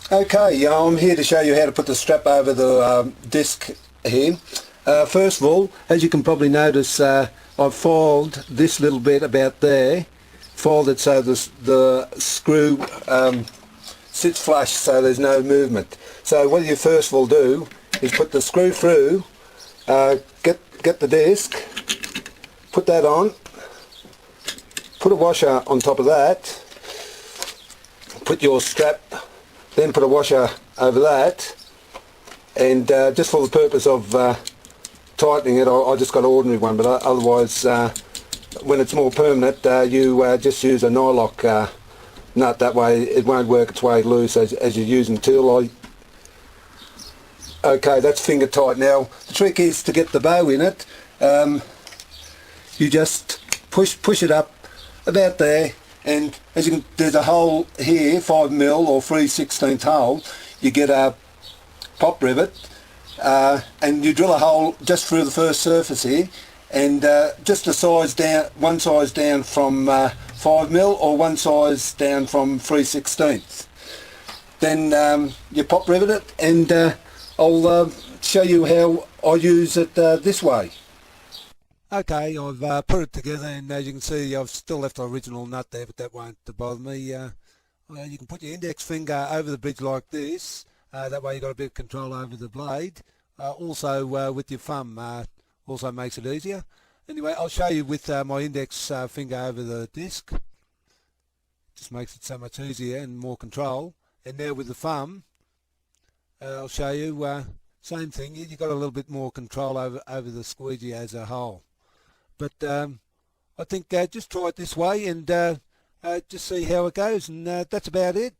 Okay, I'm here to show you how to put the strap over the disc here. First of all, as you can probably notice, I've filed this little bit about there, filed it so the screw sits flush so there's no movement. So what you first of all do is put the screw through, get the disc, put that on, put a washer on top of that, put your strap, then put a washer over that, and just for the purpose of tightening it, I just got an ordinary one, but otherwise when it's more permanent you just use a nylock nut. That way it won't work its way loose as you're using tool. Okay, that's finger tight. Now the trick is to get the bow in it. You just push it up about there, and as you can, there's a hole here, 5mm or 3/16 hole. You get a pop rivet and you drill a hole just through the first surface here, and just a size down, one size down from 5mm or one size down from 3/16. Then you pop rivet it, and I'll show you how I use it this way. Okay, I've put it together, and as you can see I've still left the original nut there, but that won't bother me. You can put your index finger over the bridge like this, that way you've got a bit of control over the blade. Also with your thumb also makes it easier. Anyway, I'll show you with my index finger over the disc. Just makes it so much easier and more control. And now with the thumb, I'll show you same thing. You've got a little bit more control over the squeegee as a whole. But I think just try it this way and just see how it goes, and that's about it.